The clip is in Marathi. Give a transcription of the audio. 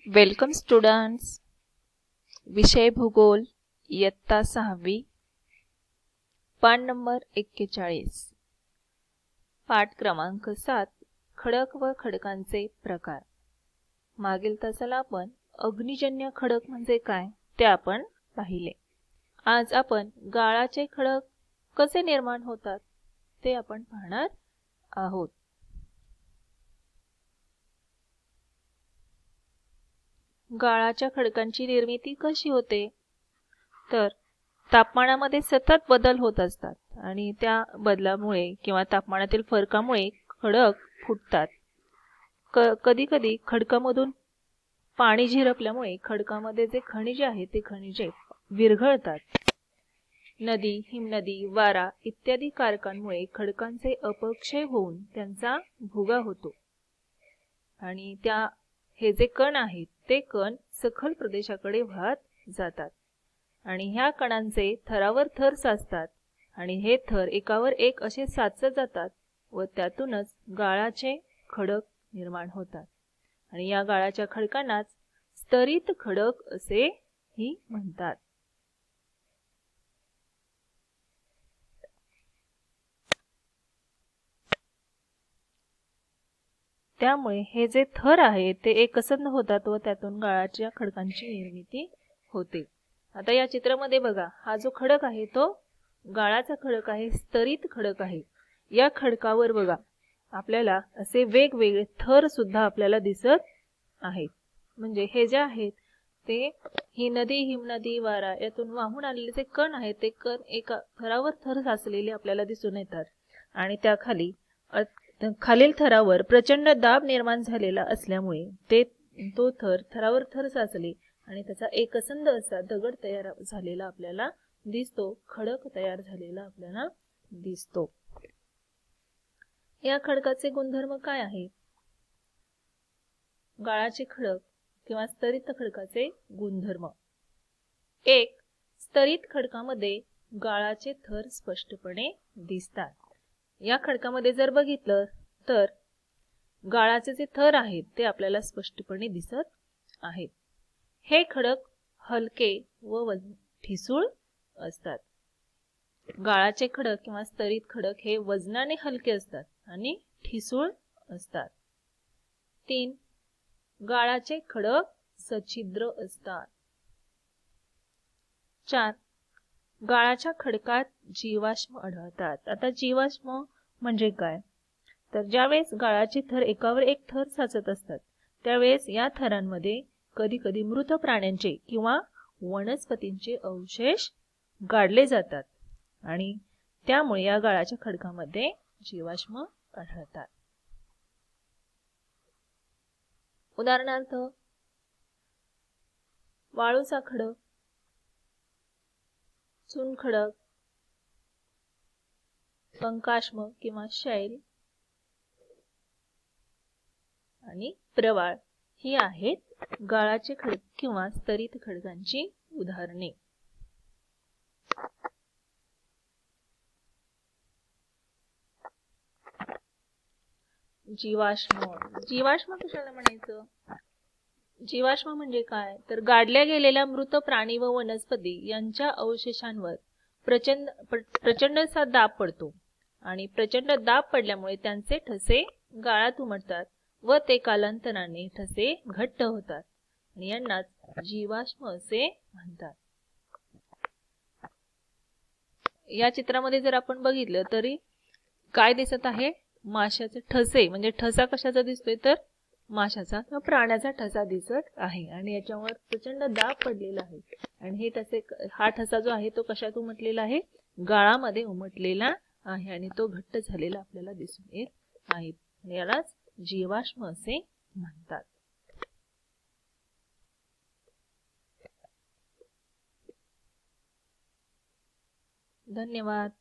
Welcome students. विषय भूगोल इयत्ता 6वी, पान नंबर 41, पाठ क्रमांक 7, खडक व खडकांचे प्रकार. मागील तासाला आपण अग्निजन्य खडक म्हणजे काय ते आपण पाहिले. आज आपण गाळाचे खडक कसे निर्माण होतात ते आपण पाहणार आहोत. गाळाच्या खडकांची निर्मिती कशी होते तर तापमानामध्ये सतत बदल होत असतात आणि त्या बदलामुळे किंवा तापमानातील फरकामुळे खडक फुटतात. कधी कधी खडकामधून पाणी झिरपल्यामुळे खडकामध्ये जे खनिजे आहेत ते खनिजे विरघळतात. नदी, हिमनदी, वारा इत्यादी कारकांमुळे खडकांचे अपक्षय होऊन त्यांचा भुगा होतो आणि हे जे कण आहेत ते कण सखल प्रदेशाकडे वाहत जातात आणि ह्या कणांचे थरावर थर साचतात आणि हे थर एकावर एक असे साचत जातात व त्यातूनच गाळाचे खडक निर्माण होतात आणि या गाळाच्या खडकांनाच स्तरित खडक असेही म्हणतात. त्यामुळे हे जे थर आहेत ते एकसंध होतात व त्यातून गाळाच्या खडकांची निर्मिती होते. आता या चित्रामध्ये बघा, हा जो खडक आहे तो गाळाचा खडक आहे, स्तरित खडक आहे. या खडकावर बघा आपल्याला असे वेगवेगळे थर सुद्धा आपल्याला दिसत आहेत. म्हणजे हे जे आहेत ते ही नदी, हिमनदी, वारा यातून वाहून आलेले जे कण आहेत ते कण एका थरावर थर साचलेले आपल्याला दिसून येतात आणि त्याखाली खालील थरावर प्रचंड दाब निर्माण झालेला असल्यामुळे तो थरावर थर साचले आणि त्याचा एकसंध असा दगड तयार झालेला आपल्याला दिसतो, खडक तयार झालेला आपल्याला दिसतो. या खडकाचे गुणधर्म काय आहेत? गाळाचे खडक किंवा स्तरित खडकाचे गुणधर्म. 1. स्तरित खडकामध्ये गाळाचे थर स्पष्टपणे दिसतात. या खडकामध्ये जर बघितलं तर गाळाचे जे थर आहेत ते आपल्याला स्पष्टपणे दिसत आहेत. हे खडक हलके व ठिसूळ असतात. गाळाचे खडक किंवा स्तरित खडक हे वजनाने हलके असतात आणि ठिसूळ असतात. 3. गाळाचे खडक सच्छिद्र असतात. 4. गाळाच्या खडकात जीवाश्म आढळतात. आता जीवाश्म म्हणजे काय तर ज्यावेळेस गाळाचे थर एकावर एक थर साचत असतात त्यावेळेस या थरांमध्ये कधी कधी मृत प्राण्यांचे किंवा वनस्पतींचे अवशेष गाडले जातात आणि त्यामुळे या गाळाच्या खडकामध्ये जीवाश्म आढळतात. उदाहरणार्थ वाळूचा खडक, चुनखडक, कंकाश्म किंवा शैल आणि प्रवाळ ही आहेत गाळाचे खडक किंवा स्तरित खडकांची उदाहरणे. जीवाश्म कशाला म्हणायचं? जीवाश्म म्हणजे काय तर गाडल्या गेलेल्या मृत प्राणी व वनस्पती यांच्या अवशेषांवर प्रचंड असा दाब पडतो आणि प्रचंड दाब पडल्यामुळे त्यांचे ठसे गाळात उमटतात व ते कालांतराने ठसे घट्ट होतात आणि यांनाच जीवाश्म असे म्हणतात. या चित्रामध्ये जर आपण बघितलं तरी काय दिसत आहे? माशाचे ठसे. म्हणजे ठसा कशाचा दिसतोय तर माशाचा किंवा प्राण्याचा ठसा दिसत आहे आणि याच्यावर प्रचंड दाब पडलेला आहे आणि हा ठसा जो आहे तो कशात उमटलेला आहे? गाळामध्ये उमटलेला आहे आणि तो घट्ट झालेला आपल्याला दिसून येत आहे. यालाच जीवाश्म असे म्हणतात. धन्यवाद.